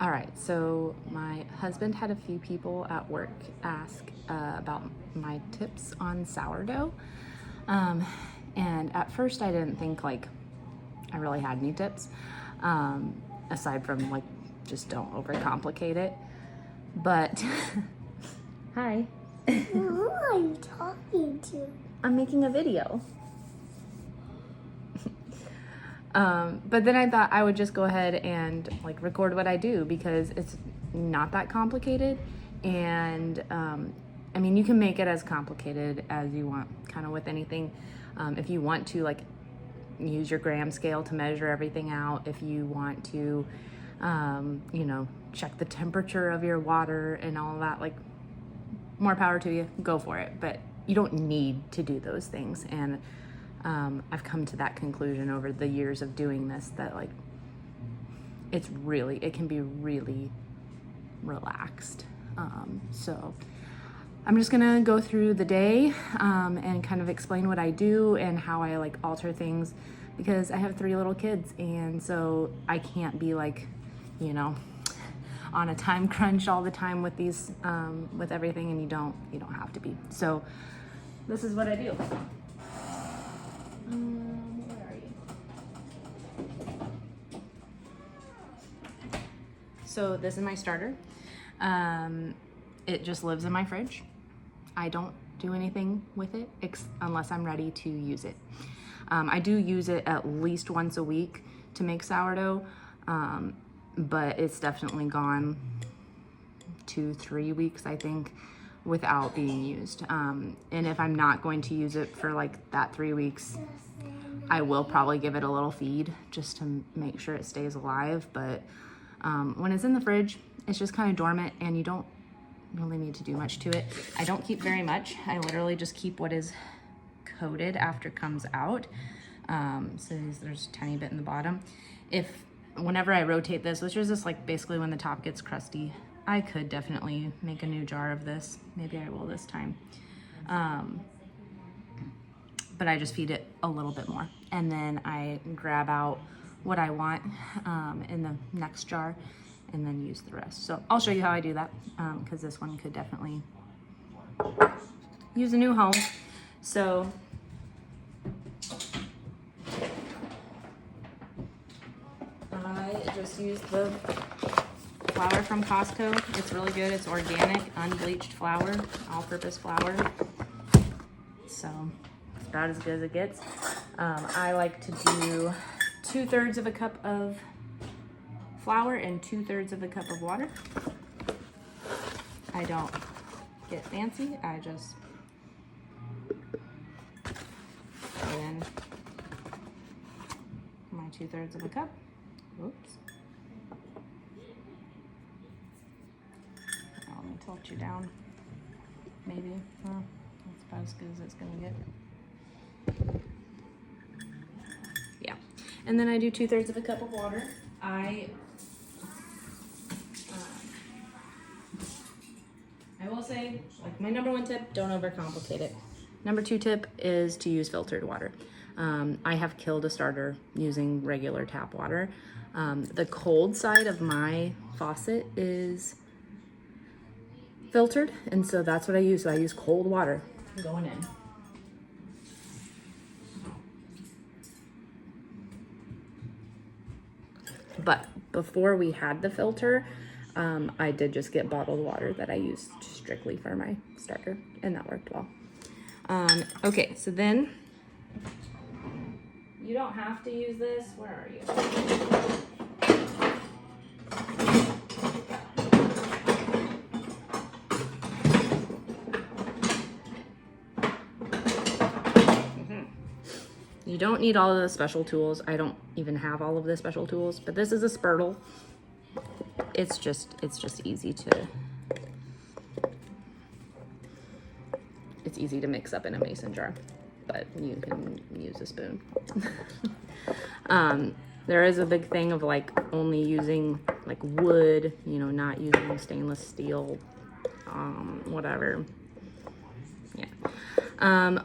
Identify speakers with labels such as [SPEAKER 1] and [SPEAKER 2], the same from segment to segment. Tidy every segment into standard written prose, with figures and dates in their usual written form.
[SPEAKER 1] All right, so my husband had a few people at work ask about my tips on sourdough. And at first I didn't think like I really had any tips, aside from like just don't overcomplicate it. But hi.
[SPEAKER 2] Who are you talking to?
[SPEAKER 1] I'm making a video. But then I thought I would just go ahead and like record what I do because it's not that complicated. And I mean, you can make it as complicated as you want, kind of with anything. If you want to like use your gram scale to measure everything out, if you want to, you know, check the temperature of your water and all of that, like more power to you, go for it. But you don't need to do those things. And I've come to that conclusion over the years of doing this, that like it can be really relaxed. So I'm just gonna go through the day and kind of explain what I do and how I like alter things, because I have 3 little kids, and so I can't be like, you know, on a time crunch all the time with these with everything, and you don't have to be. So this is what I do. Where are you? So this is my starter. It just lives in my fridge. I don't do anything with it unless I'm ready to use it. I do use it at least once a week to make sourdough, but it's definitely gone 2-3 weeks, I think, without being used. And if I'm not going to use it for like that 3 weeks, I will probably give it a little feed just to make sure it stays alive. But when it's in the fridge, it's just kind of dormant, and you don't really need to do much to it. I don't keep very much. I literally just keep what is coated after it comes out. So there's a tiny bit in the bottom. Whenever I rotate this, which is just like basically when the top gets crusty, I could definitely make a new jar of this. Maybe I will this time. But I just feed it a little bit more. And then I grab out what I want in the next jar and then use the rest. So I'll show you how I do that, because this one could definitely use a new home. So I just use the flour from Costco. It's really good. It's organic, unbleached flour, all-purpose flour. So it's about as good as it gets. I like to do 2/3 of a cup of flour and 2/3 of a cup of water. I don't get fancy. I just put in my 2/3 of a cup. Oops. Let me tilt you down. Maybe. Well, that's about as good as it's gonna get. Yeah. And then I do 2/3 of a cup of water. I will say, like, my number 1 tip, don't overcomplicate it. Number 2 tip is to use filtered water. I have killed a starter using regular tap water. The cold side of my faucet is filtered, and so that's what I use. So I use cold water going in. But before we had the filter, I did just get bottled water that I used strictly for my starter, and that worked well. Okay, so then you don't have to use this. Where are you? You don't need all of the special tools. I don't even have all of the special tools, but this is a spurtle. It's just easy to mix up in a mason jar, but you can use a spoon. There is a big thing of like only using like wood, you know, not using stainless steel, whatever. Yeah.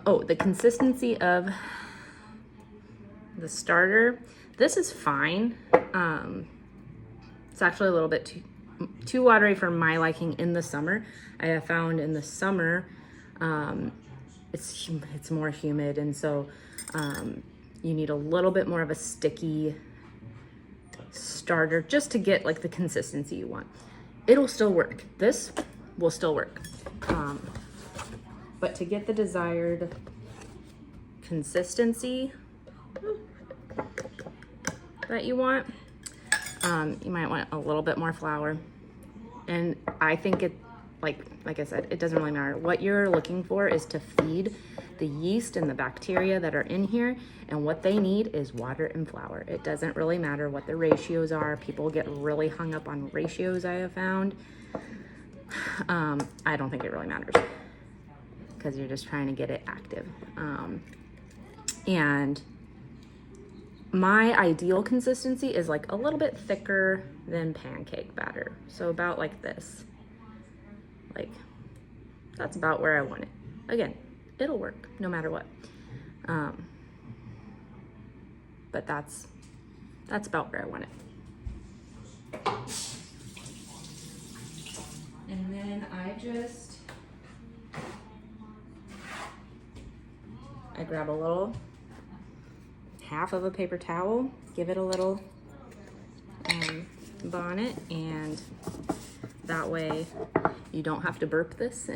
[SPEAKER 1] Oh, the consistency of the starter, this is fine. It's actually a little bit too watery for my liking in the summer. I have found in the summer, it's more humid, and so you need a little bit more of a sticky starter just to get like the consistency you want. It'll still work. This will still work. But to get the desired consistency that you want, you might want a little bit more flour. And I think it, like I said, it doesn't really matter. What you're looking for is to feed the yeast and the bacteria that are in here, and what they need is water and flour. It doesn't really matter what the ratios are. People get really hung up on ratios, I have found. I don't think it really matters because you're just trying to get it active. And my ideal consistency is like a little bit thicker than pancake batter. So about like this. Like, that's about where I want it. Again, it'll work no matter what. But that's about where I want it. And then I grab a little, half of a paper towel, give it a little bonnet, and that way you don't have to burp this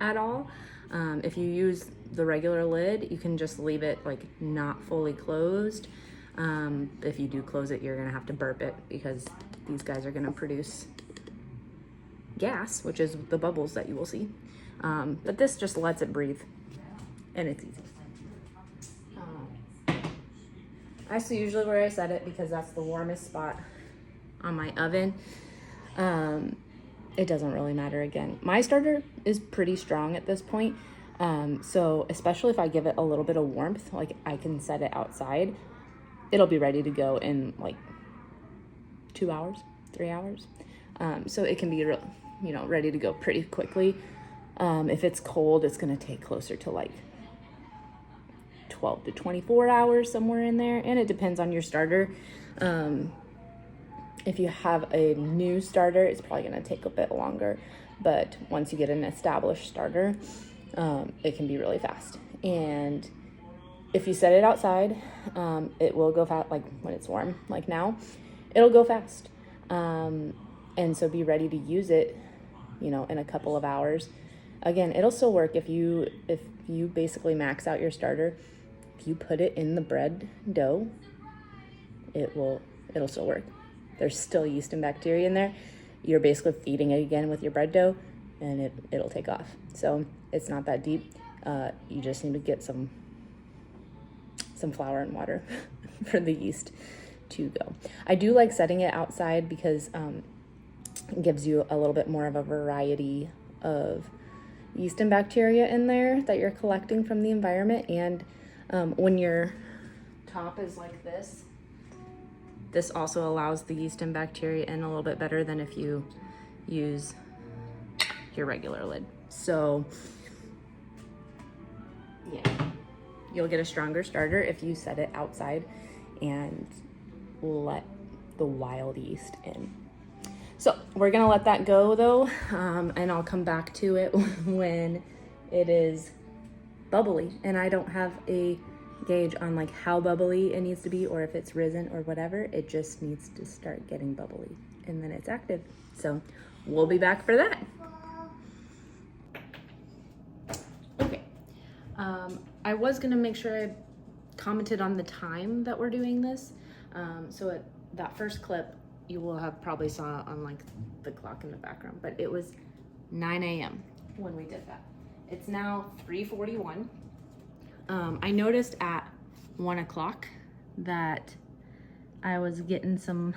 [SPEAKER 1] at all. If you use the regular lid, you can just leave it like not fully closed. If you do close it, you're gonna have to burp it because these guys are gonna produce gas, which is the bubbles that you will see. But this just lets it breathe, and it's easy. I see usually where I set it because that's the warmest spot on my oven. It doesn't really matter. Again, my starter is pretty strong at this point. So especially if I give it a little bit of warmth, like I can set it outside, it'll be ready to go in like 2 hours, 3 hours. So it can be ready to go pretty quickly. If it's cold, it's going to take closer to like 12 to 24 hours, somewhere in there. And it depends on your starter. If you have a new starter, it's probably going to take a bit longer. But once you get an established starter, it can be really fast. And if you set it outside, it will go fast, like when it's warm, like now, it'll go fast. And so be ready to use it, in a couple of hours. Again, it'll still work if you basically max out your starter. If you put it in the bread dough, it'll still work. There's still yeast and bacteria in there. You're basically feeding it again with your bread dough, and it'll take off. So it's not that deep. You just need to get some flour and water for the yeast to go. I do like setting it outside because it gives you a little bit more of a variety of yeast and bacteria in there that you're collecting from the environment. And when your top is like this also allows the yeast and bacteria in a little bit better than if you use your regular lid. So yeah, you'll get a stronger starter if you set it outside and let the wild yeast in. So we're gonna let that go though, and I'll come back to it when it is bubbly. And I don't have a gauge on like how bubbly it needs to be or if it's risen or whatever. It just needs to start getting bubbly and then it's active. So we'll be back for that. Okay, I was gonna make sure I commented on the time that we're doing this. So at that first clip, you will have probably saw on like the clock in the background, but it was 9 a.m. when we did that. It's now 3:41. I noticed at 1 o'clock that I was getting some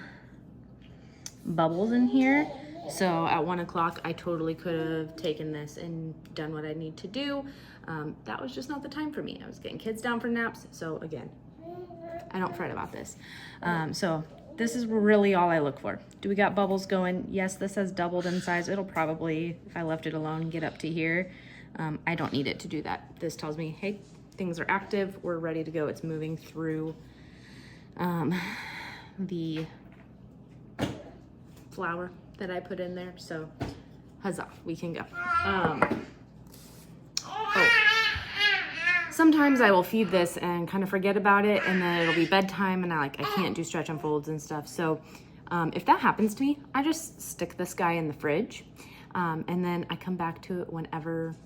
[SPEAKER 1] bubbles in here. So at 1 o'clock, I totally could have taken this and done what I need to do. That was just not the time for me. I was getting kids down for naps. So again, I don't fret about this. So this is really all I look for. Do we got bubbles going? Yes, this has doubled in size. It'll probably, if I left it alone, get up to here. I don't need it to do that. This tells me, hey, things are active. We're ready to go. It's moving through the flour that I put in there. So huzzah, we can go. Sometimes I will feed this and kind of forget about it, and then it'll be bedtime and I can't do stretch and folds and stuff. So if that happens to me, I just stick this guy in the fridge, and then I come back to it whenever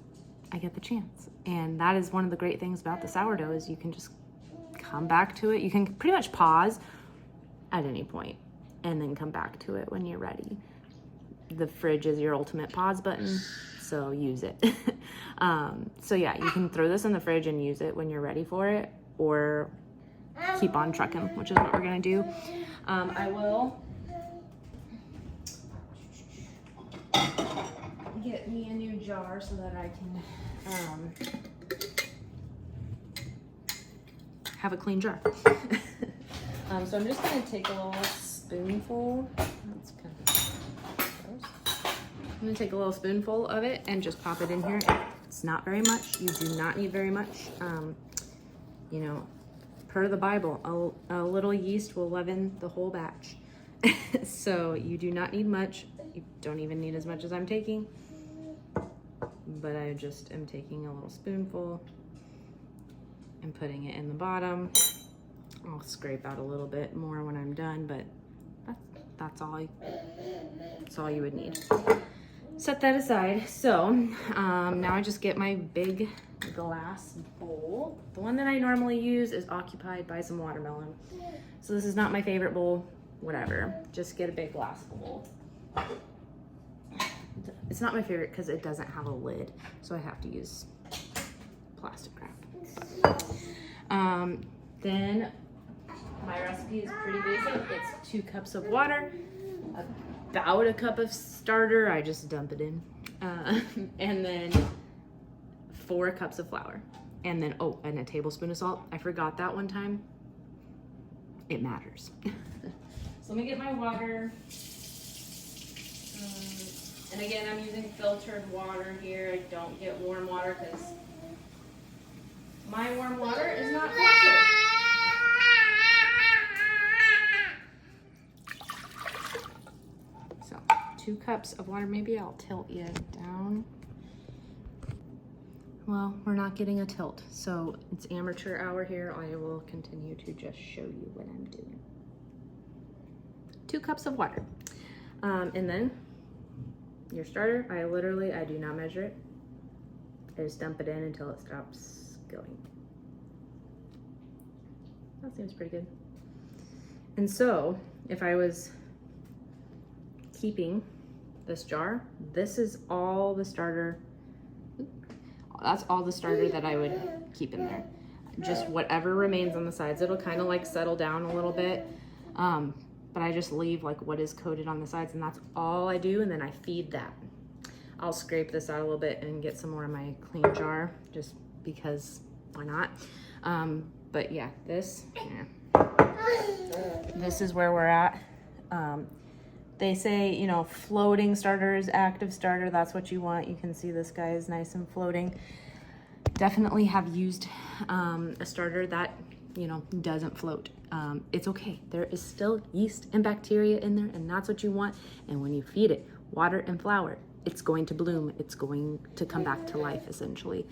[SPEAKER 1] I get the chance. And that is one of the great things about the sourdough is you can just come back to it. You can pretty much pause at any point and then come back to it when you're ready. The fridge is your ultimate pause button, so use it. So yeah, you can throw this in the fridge and use it when you're ready for it, or keep on trucking, which is what we're gonna do. I will get me a new jar so that I can have a clean jar. So I'm just gonna take a little spoonful. That's kind of gross. I'm gonna take a little spoonful of it and just pop it in here. It's not very much. You do not need very much. You know, per the Bible, a little yeast will leaven the whole batch. So you do not need much. You don't even need as much as I'm taking. But I just am taking a little spoonful and putting it in the bottom. I'll scrape out a little bit more when I'm done, but that's all you would need. Set that aside. So now I just get my big glass bowl. The one that I normally use is occupied by some watermelon. So this is not my favorite bowl, whatever. Just get a big glass bowl. It's not my favorite because it doesn't have a lid, so I have to use plastic wrap. Then my recipe is pretty basic. It's 2 cups of water, about a cup of starter. I just dump it in, and then 4 cups of flour, and then and a tablespoon of salt. I forgot that one time. It matters. So let me get my water. And again, I'm using filtered water here. I don't get warm water because my warm water is not filtered. So 2 cups of water. Maybe I'll tilt you down. Well, we're not getting a tilt, so it's amateur hour here. I will continue to just show you what I'm doing. 2 cups of water. And then your starter, I do not measure it. I just dump it in until it stops going. That seems pretty good. And so, if I was keeping this jar, this is all the starter. That's all the starter that I would keep in there. Just whatever remains on the sides. It'll kind of like settle down a little bit. But I just leave like what is coated on the sides, and that's all I do, and then I feed that. I'll scrape this out a little bit and get some more in my clean jar, just because why not? But yeah, this is where we're at. They say, you know, floating starter is active starter. That's what you want. You can see this guy is nice and floating. Definitely have used a starter that, you know, doesn't float. It's okay. There is still yeast and bacteria in there, and that's what you want. And when you feed it water and flour, it's going to bloom. It's going to come back to life, essentially.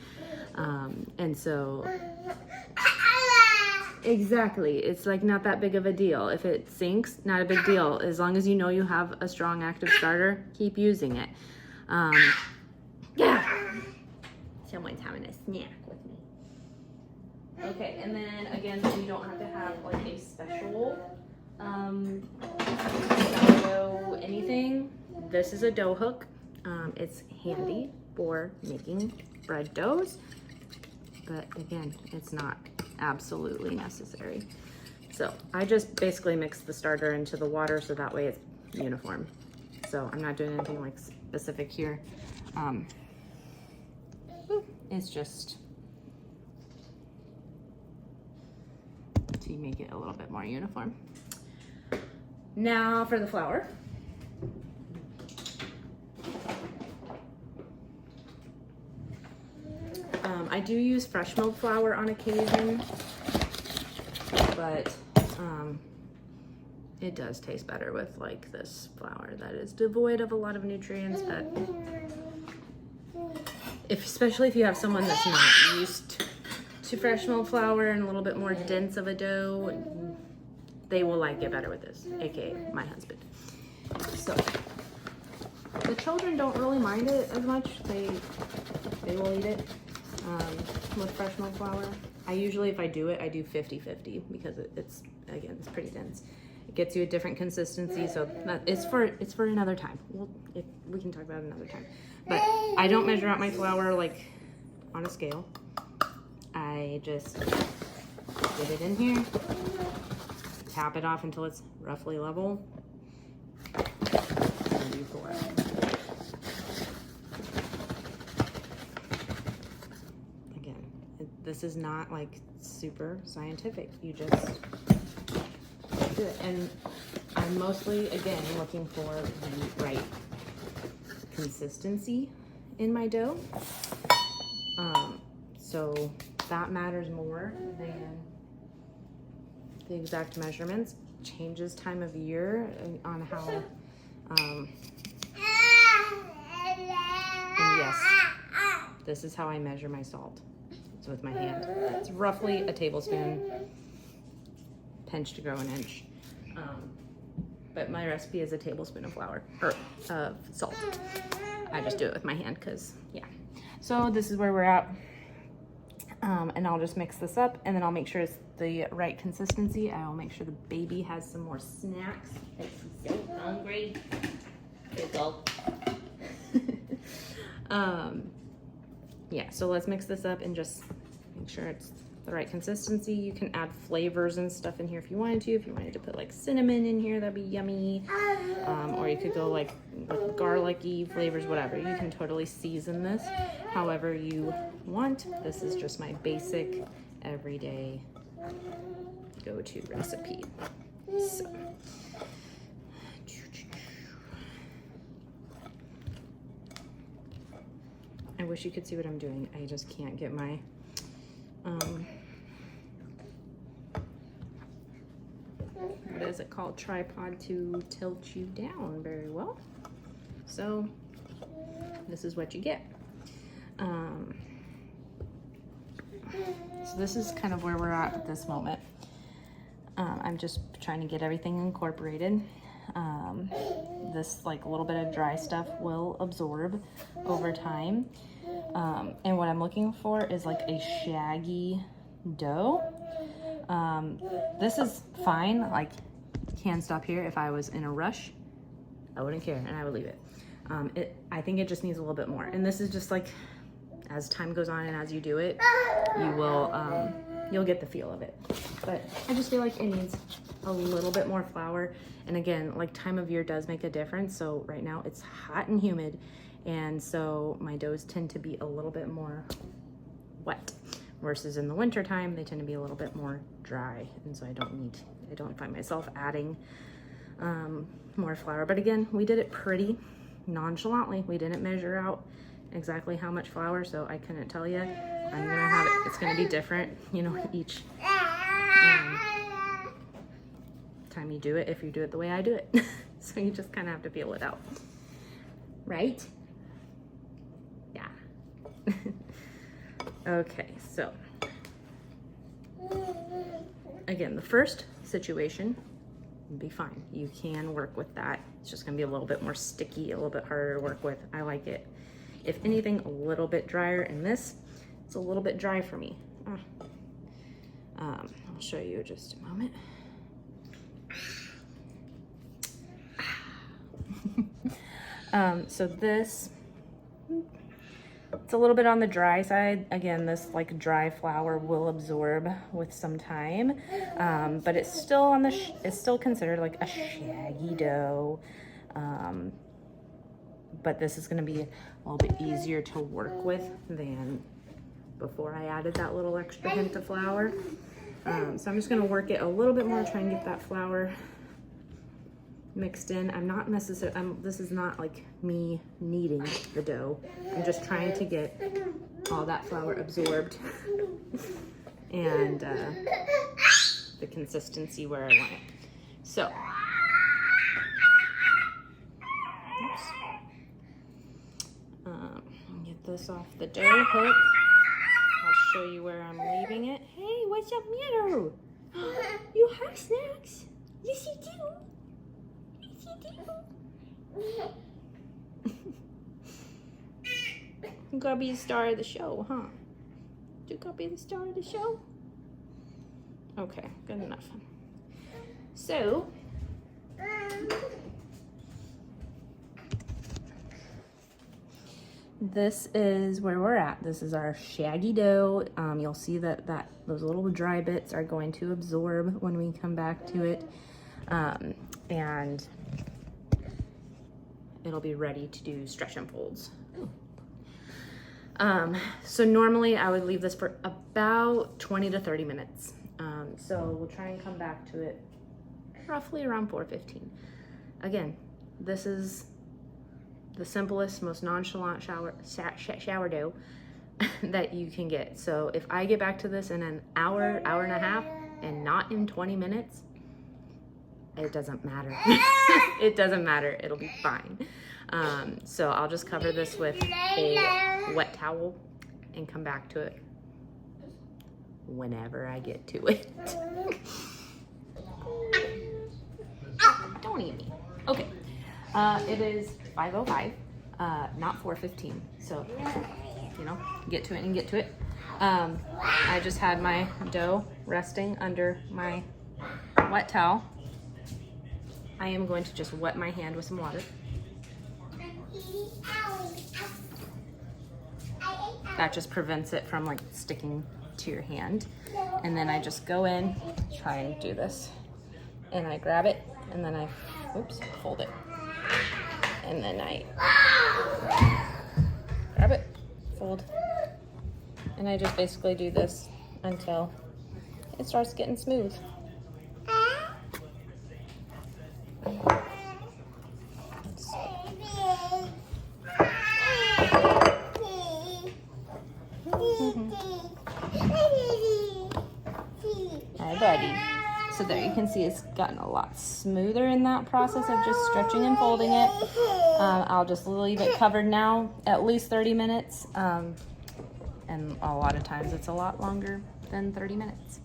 [SPEAKER 1] And so, exactly. It's like not that big of a deal. If it sinks, not a big deal. As long as you know you have a strong active starter, keep using it. Yeah. Someone's having a snack with me. Okay, and then again, you don't have to have like a special sourdough anything. This is a dough hook. It's handy for making bread doughs, but again, it's not absolutely necessary. So I just basically mix the starter into the water so that way it's uniform. So I'm not doing anything like specific here. It's just to make it a little bit more uniform. Now for the flour. I do use fresh milled flour on occasion, but it does taste better with like this flour that is devoid of a lot of nutrients, but especially if you have someone that's not used to fresh milled flour and a little bit more dense of a dough, they will like it better with this, aka my husband. So the children don't really mind it as much. They will eat it with fresh milled flour. I usually, if I do it, I do 50-50 because it's pretty dense. It gets you a different consistency, so it's for another time. We can talk about it another time. But I don't measure out my flour like on a scale. I just get it in here, tap it off until it's roughly level, and you pour it. Again, this is not like super scientific. You just do it. And I'm mostly, again, looking for the right consistency in my dough. So that matters more than the exact measurements. Changes time of year on how, and yes, this is how I measure my salt. It's with my hand. It's roughly a tablespoon, pinch to grow an inch. But my recipe is a tablespoon of flour, or salt. I just do it with my hand because, yeah. So this is where we're at. And I'll just mix this up, and then I'll make sure it's the right consistency. I'll make sure the baby has some more snacks. She's so hungry. Good girl. Yeah, so let's mix this up and just make sure it's the right consistency. You can add flavors and stuff in here if you wanted to. If you wanted to put like cinnamon in here, that'd be yummy. Or you could go like with garlicky flavors, whatever. You can totally season this however you want. This is just my basic everyday go-to recipe. So I wish you could see what I'm doing. I just can't get my what is it called, tripod to tilt you down very well. So this is what you get. So this is kind of where we're at this moment. I'm just trying to get everything incorporated. This like a little bit of dry stuff will absorb over time. And what I'm looking for is like a shaggy dough. This is fine, like can stop here. If I was in a rush, I wouldn't care and I would leave it. I think it just needs a little bit more. And this is just like, as time goes on and as you do it, you will, you'll get the feel of it. But I just feel like it needs a little bit more flour. And again, like time of year does make a difference. So right now it's hot and humid. And so my doughs tend to be a little bit more wet versus in the winter time, they tend to be a little bit more dry. And so I don't find myself adding more flour. But again, we did it pretty nonchalantly. We didn't measure out exactly how much flour, so I couldn't tell you. I'm gonna have it, it's gonna be different, you know, each time you do it, if you do it the way I do it. So you just kind of have to feel it out, right? Yeah. Okay, so again, the first situation would be fine. You can work with that. It's just gonna be a little bit more sticky, a little bit harder to work with. I like it. If anything, a little bit drier, and this, it's a little bit dry for me. I'll show you just a moment. So this, it's a little bit on the dry side. Again, this like dry flour will absorb with some time, but it's still on the, it's still considered like a shaggy dough. But this is gonna be a little bit easier to work with than before I added that little extra hint of flour. So I'm just gonna work it a little bit more, try and get that flour mixed in. I'm not necessarily, this is not like me kneading the dough. I'm just trying to get all that flour absorbed and the consistency where I want it. So Get this off the dough hook. I'll show you where I'm leaving it. Hey, what's up, Meadow? You have snacks? Yes, you do. Yes, you do. You gotta be the star of the show, huh? You gotta be the star of the show? Okay, good enough. So, this is where we're at. This is our shaggy dough. You'll see that those little dry bits are going to absorb when we come back to it. And it'll be ready to do stretch and folds. So normally I would leave this for about 20 to 30 minutes. So we'll try and come back to it roughly around 4:15. Again, this is the simplest, most nonchalant shower dough that you can get. So if I get back to this in an hour, hour and a half, and not in 20 minutes, it doesn't matter. It doesn't matter. It'll be fine. So I'll just cover this with a wet towel and come back to it whenever I get to it. Don't eat me. Okay. It is 5:05, not 4:15. So, you know, get to it and get to it. I just had my dough resting under my wet towel. I am going to just wet my hand with some water. That just prevents it from like sticking to your hand. And then I just go in, try and do this. And I grab it and then I, fold it. And then I grab it, fold. And I just basically do this until it starts getting smooth. Hi, buddy. So there you can see it's gotten a lot smoother in that process of just stretching and folding it. I'll just leave it covered now at least 30 minutes. And a lot of times it's a lot longer than 30 minutes.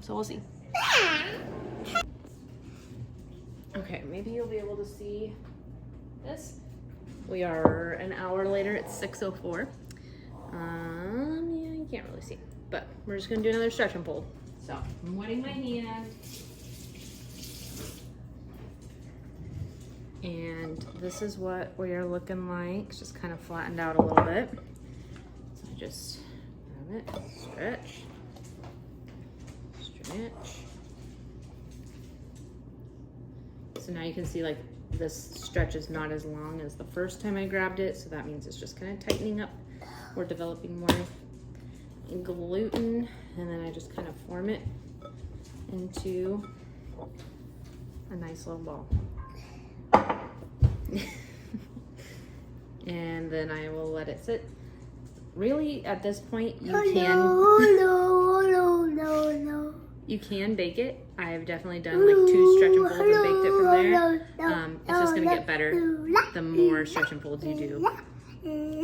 [SPEAKER 1] So we'll see. Okay, maybe you'll be able to see this. We are an hour later, it's 6:04. Yeah, you can't really see, but we're just gonna do another stretch and fold. So I'm wetting my hand. And this is what we are looking like. It's just kind of flattened out a little bit. So I just grab it, stretch, stretch. So now you can see like this stretch is not as long as the first time I grabbed it. So that means it's just kind of tightening up. We're developing more gluten, and then I just kind of form it into a nice little ball. And then I will let it sit. Really, at this point, you can bake it. I have definitely done like 2 stretch and folds and baked it from there. It's just gonna get better the more stretch and folds you do to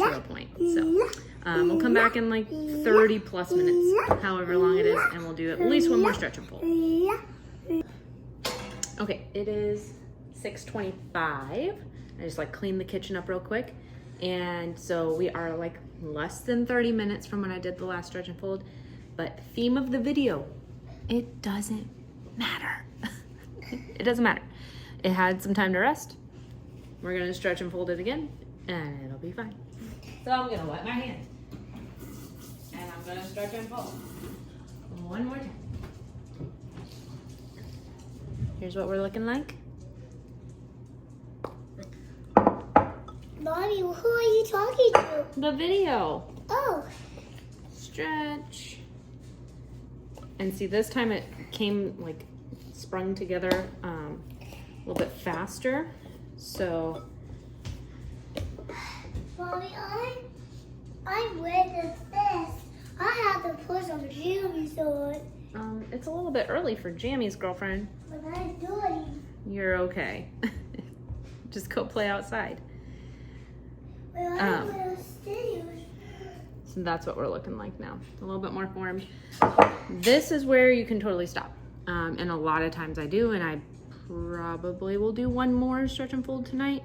[SPEAKER 1] a point. So we'll come back in like 30 plus minutes, however long it is, and we'll do at least one more stretch and fold. Okay, it is 6:25. I just like cleaned the kitchen up real quick. And so we are like less than 30 minutes from when I did the last stretch and fold. But theme of the video, it doesn't matter. It doesn't matter. It had some time to rest. We're gonna stretch and fold it again and it'll be fine. So I'm gonna wet my hand. And I'm gonna stretch and fold one more time. Here's what we're looking like.
[SPEAKER 2] Mommy, who are you talking to?
[SPEAKER 1] The video.
[SPEAKER 2] Oh.
[SPEAKER 1] Stretch. And see, this time it came like sprung together a little bit faster. So.
[SPEAKER 2] Mommy, I'm wearing this. I have to put some jammies on.
[SPEAKER 1] It's a little bit early for jammies, girlfriend.
[SPEAKER 2] But I'm doing.
[SPEAKER 1] You're okay. Just go play outside.
[SPEAKER 2] Well, I will stay.
[SPEAKER 1] So that's what we're looking like now. A little bit more formed. This is where you can totally stop. And a lot of times I do, and I probably will do one more stretch and fold tonight.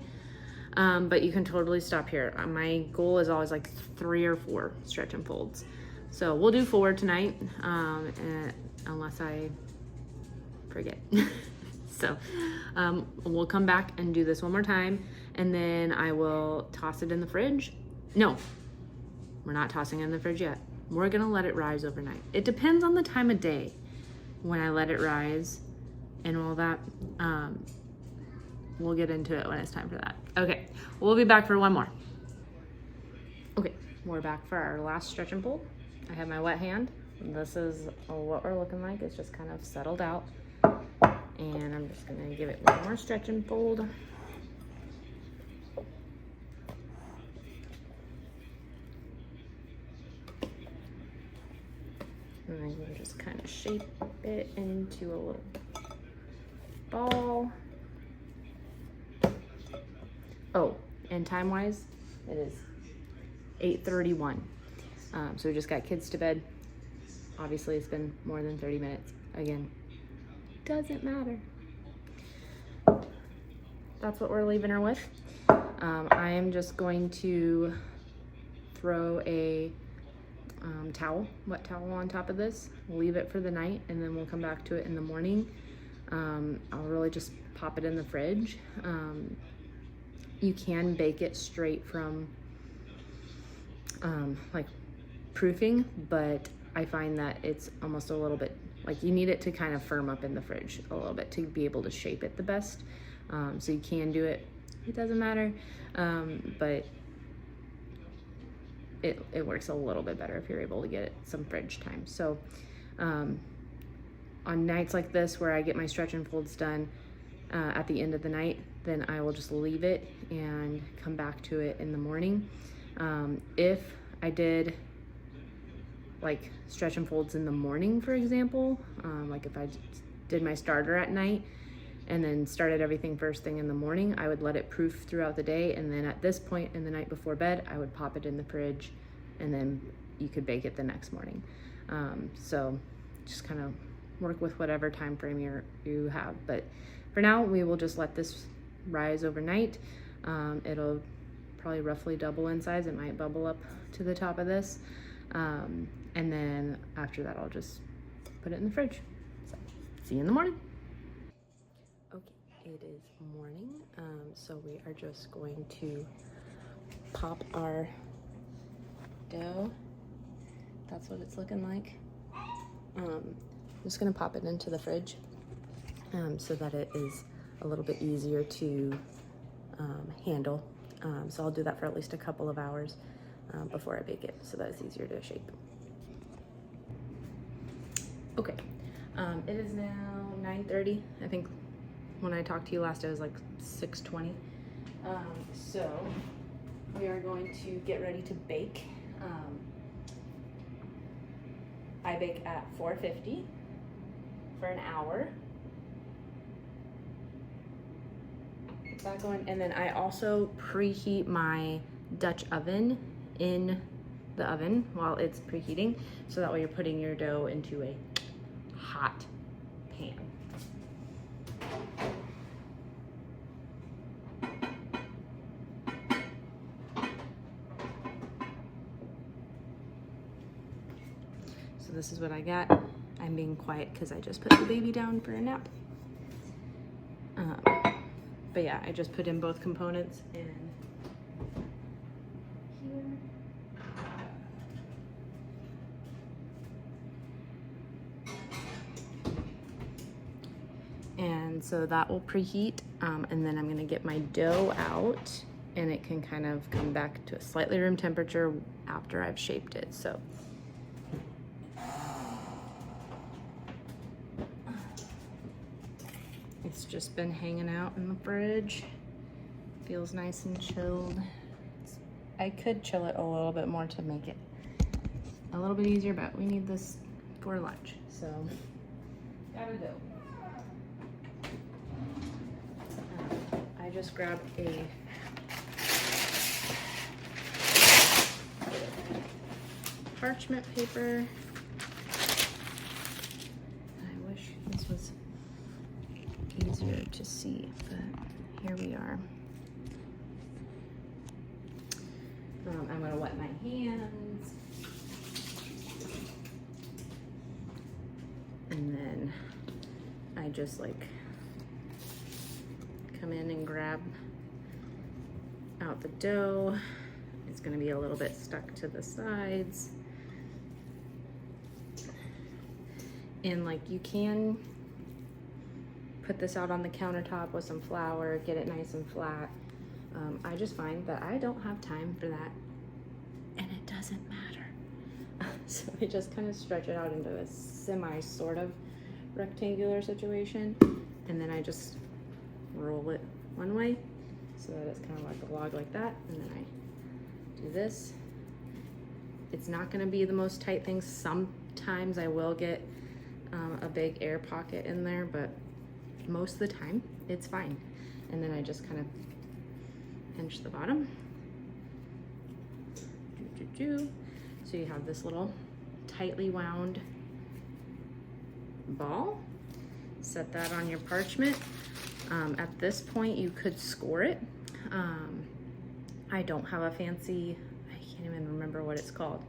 [SPEAKER 1] But you can totally stop here. My goal is always like 3 or 4 stretch and folds. So we'll do 4 tonight, unless I forget. So we'll come back and do this one more time, and then I will toss it in the fridge. No, we're not tossing it in the fridge yet. We're gonna let it rise overnight. It depends on the time of day when I let it rise and all that. We'll get into it when it's time for that. Okay, we'll be back for one more. Okay, we're back for our last stretch and fold. I have my wet hand. This is what we're looking like. It's just kind of settled out. And I'm just gonna give it one more stretch and fold. And then you just kind of shape it into a little ball. Oh, and time-wise, it is 8:31. So we just got kids to bed. Obviously, it's been more than 30 minutes. Again, doesn't matter. That's what we're leaving her with. I am just going to throw a wet towel on top of this, leave it for the night, and then we'll come back to it in the morning. I'll really just pop it in the fridge. You can bake it straight from like proofing, but I find that it's almost a little bit, like you need it to kind of firm up in the fridge a little bit to be able to shape it the best. So you can do it, it doesn't matter, but it works a little bit better if you're able to get it some fridge time. So on nights like this where I get my stretch and folds done at the end of the night, then I will just leave it and come back to it in the morning. If I did like stretch and folds in the morning, for example, like if I did my starter at night and then started everything first thing in the morning, I would let it proof throughout the day, and then at this point in the night before bed, I would pop it in the fridge, and then you could bake it the next morning. So just kind of work with whatever time frame you have. But for now, we will just let this rise overnight. It'll probably roughly double in size. It might bubble up to the top of this. And then after that, I'll just put it in the fridge. So see you in the morning. Okay, it is morning. So we are just going to pop our dough. That's what it's looking like. I'm just gonna pop it into the fridge so that it is a little bit easier to handle. So I'll do that for at least a couple of hours before I bake it, so that it's easier to shape. Okay, it is now 9:30. I think when I talked to you last, it was like 6:20. So we are going to get ready to bake. I bake at 450 for an hour. Get that going, and then I also preheat my Dutch oven in the oven while it's preheating, so that way you're putting your dough into a hot pan. So this is what I got. I'm being quiet because I just put the baby down for a nap. But yeah, I just put in both components in here. And so that will preheat, and then I'm gonna get my dough out, and it can kind of come back to a slightly room temperature after I've shaped it. So it's just been hanging out in the fridge. Feels nice and chilled. I could chill it a little bit more to make it a little bit easier, but we need this for lunch, so gotta go. I just grab a parchment paper. I wish this was easier to see, but here we are. I'm gonna wet my hands. And then I just like come in and grab out the dough. It's gonna be a little bit stuck to the sides. And like you can put this out on the countertop with some flour, get it nice and flat. I just find that I don't have time for that, and it doesn't matter. So I just kind of stretch it out into a semi sort of rectangular situation, and then I just roll it one way so that it's kind of like a log like that, and then I do this. It's not going to be the most tight thing. Sometimes I will get a big air pocket in there, but most of the time it's fine. And then I just kind of pinch the bottom. So you have this little tightly wound ball. Set that on your parchment. At this point you could score it. I don't have a fancy, I can't even remember what it's called,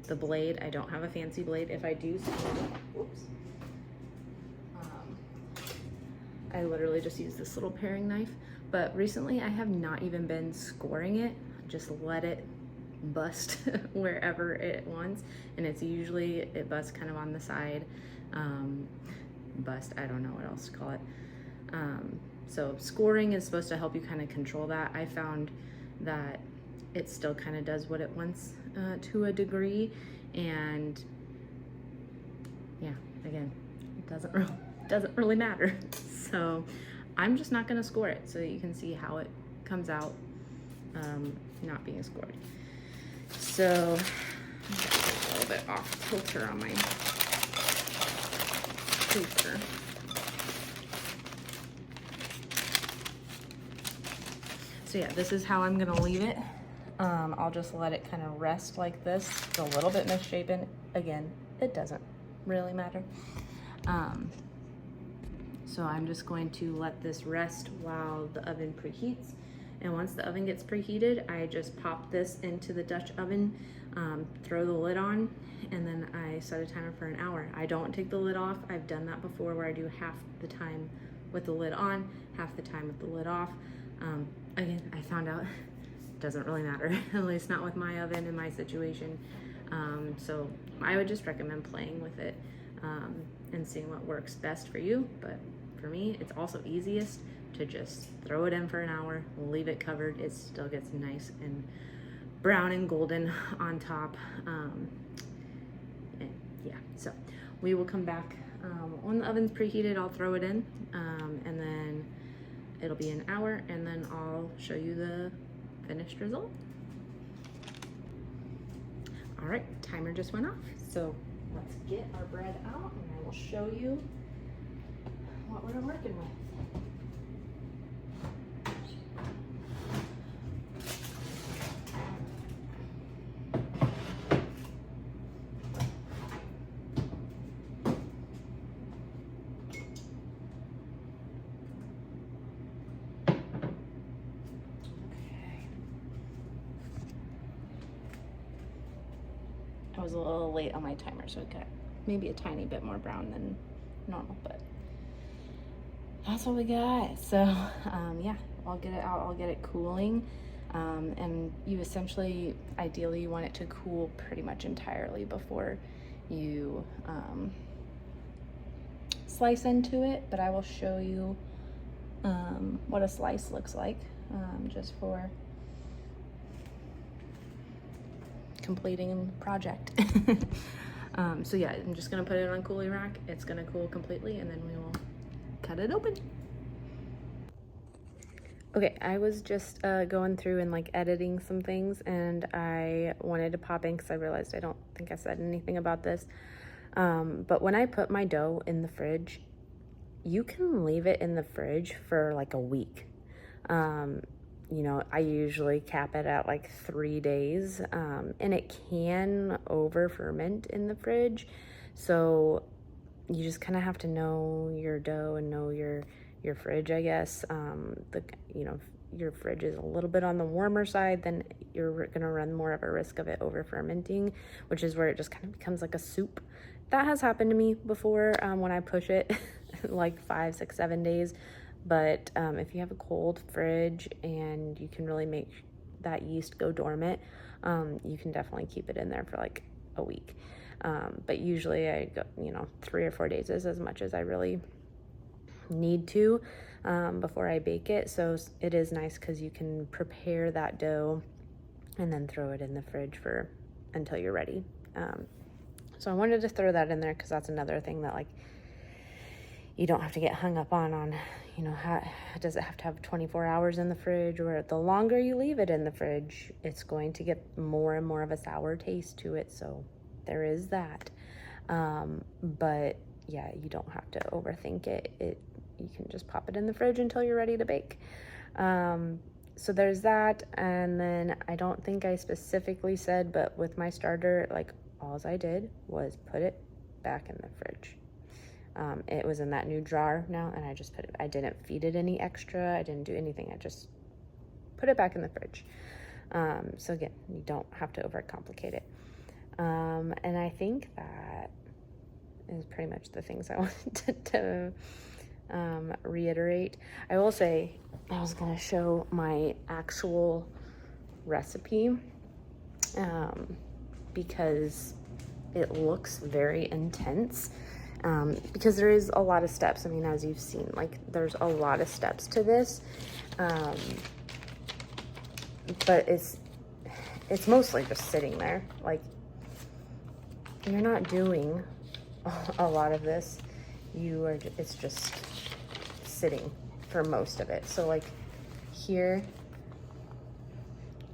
[SPEAKER 1] the blade. I don't have a fancy blade. If I do, whoops. I literally just use this little paring knife, but recently I have not even been scoring it, just let it bust wherever it wants, and it's usually, it busts kind of on the side, bust, I don't know what else to call it. So scoring is supposed to help you kind of control that. I found that it still kind of does what it wants to a degree, and yeah, again, it doesn't really matter. So I'm just not gonna score it so that you can see how it comes out not being scored. So I'm gonna get a little bit off kilter on my paper. So yeah, this is how I'm gonna leave it. I'll just let it kind of rest like this. It's a little bit misshapen. Again, it doesn't really matter. So I'm just going to let this rest while the oven preheats. And once the oven gets preheated, I just pop this into the Dutch oven, throw the lid on, and then I set a timer for an hour. I don't take the lid off. I've done that before where I do half the time with the lid on, half the time with the lid off. Again, I found out it doesn't really matter, at least not with my oven in my situation. So I would just recommend playing with it and seeing what works best for you. But for me, it's also easiest to just throw it in for an hour, leave it covered. It still gets nice and brown and golden on top. And yeah, so we will come back when the oven's preheated. I'll throw it in, and then it'll be an hour, and then I'll show you the finished result. All right, timer just went off. So let's get our bread out, and I will show you what we're working with. I was a little late on my timer, so it got maybe a tiny bit more brown than normal, but that's what we got. So yeah, I'll get it out, I'll get it cooling, and you essentially, ideally, you want it to cool pretty much entirely before you slice into it, but I will show you what a slice looks like, just for completing the project. So yeah, I'm just gonna put it on cooling rack. It's gonna cool completely, and then we will cut it open. Okay, I was just going through and like editing some things, and I wanted to pop in because I realized I don't think I said anything about this. But when I put my dough in the fridge, you can leave it in the fridge for like a week. You know, I usually cap it at like 3 days, and it can over ferment in the fridge. So you just kind of have to know your dough and know your fridge, I guess. You know, if your fridge is a little bit on the warmer side, then you're gonna run more of a risk of it over fermenting, which is where it just kind of becomes like a soup. That has happened to me before, when I push it like 5, 6, 7 days. But if you have a cold fridge and you can really make that yeast go dormant, you can definitely keep it in there for like a week. But usually I go, you know, 3 or 4 days is as much as I really need to before I bake it. So it is nice because you can prepare that dough and then throw it in the fridge for until you're ready. So I wanted to throw that in there because that's another thing that, like, you don't have to get hung up on, you know, how does it have to have 24 hours in the fridge, or the longer you leave it in the fridge, it's going to get more and more of a sour taste to it. So there is that. But yeah, you don't have to overthink it. You can just pop it in the fridge until you're ready to bake. So there's that. And then I don't think I specifically said, but with my starter, like, all I did was put it back in the fridge. It was in that new jar now, and I just put it, I didn't feed it any extra. I didn't do anything. I just put it back in the fridge. So again, you don't have to overcomplicate it. And I think that is pretty much the things I wanted to reiterate. I will say, I was going to show my actual recipe, because it looks very intense. Because there is a lot of steps. I mean, as you've seen, like, there's a lot of steps to this. But it's mostly just sitting there. Like, you're not doing a lot of this. It's just sitting for most of it. So like here,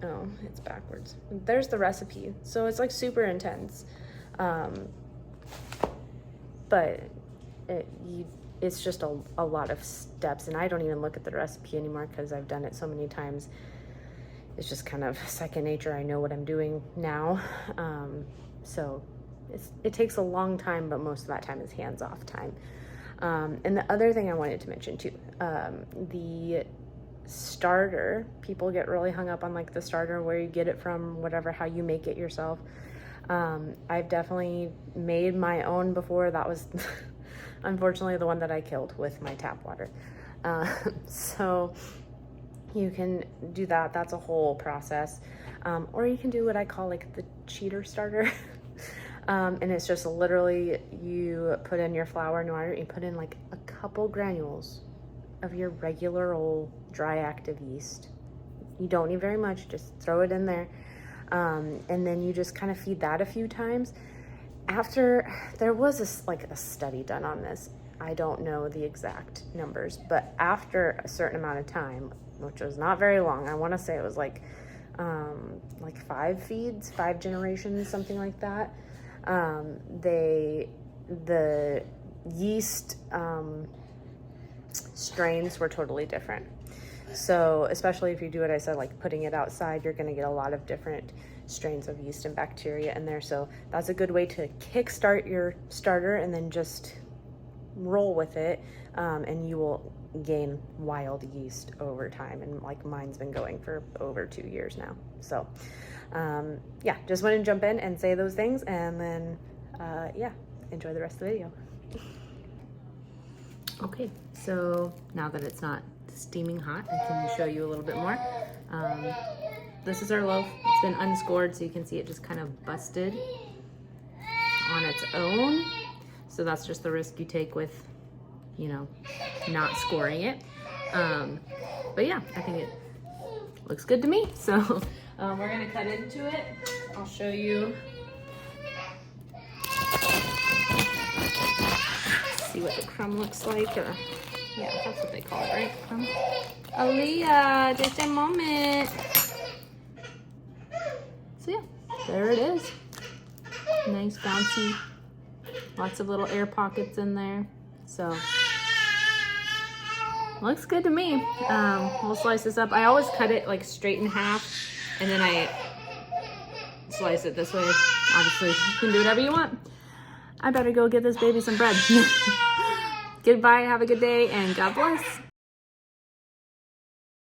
[SPEAKER 1] oh, it's backwards. There's the recipe. So it's like super intense. But it's just a lot of steps, and I don't even look at the recipe anymore because I've done it so many times. It's just kind of second nature. I know what I'm doing now. So it takes a long time, but most of that time is hands-off time. And the other thing I wanted to mention too, the starter, people get really hung up on like the starter, where you get it from, whatever, how you make it yourself. I've definitely made my own before. That was unfortunately the one that I killed with my tap water. So you can do that. That's a whole process. Or you can do what I call like the cheater starter. And it's just literally, you put in your flour and water, you put in like a couple granules of your regular old dry active yeast. You don't need very much, just throw it in there. And then you just kind of feed that a few times. After, there was a study done on this. I don't know the exact numbers, but after a certain amount of time, which was not very long, I want to say it was like 5 feeds, 5 generations, something like that. The yeast strains were totally different. So especially if you do what I said, like putting it outside, you're going to get a lot of different strains of yeast and bacteria in there. So that's a good way to kickstart your starter and then just roll with it. And you will gain wild yeast over time. And like mine's been going for over 2 years now. So yeah, just want to jump in and say those things, and then yeah, enjoy the rest of the video. Okay, so now that it's not steaming hot, I can show you a little bit more. This is our loaf. It's been unscored, so you can see it just kind of busted on its own. So that's just the risk you take with, you know, not scoring it. But yeah, I think it looks good to me. So we're gonna cut into it. I'll show you. See what the crumb looks like, or yeah, that's what they call it, right? Crumb. Aaliyah, just a moment. So yeah, there it is. Nice, bouncy. Lots of little air pockets in there. So looks good to me. We'll slice this up. I always cut it like straight in half, and then I slice it this way. Obviously, you can do whatever you want. I better go get this baby some bread. Goodbye, have a good day, and God bless.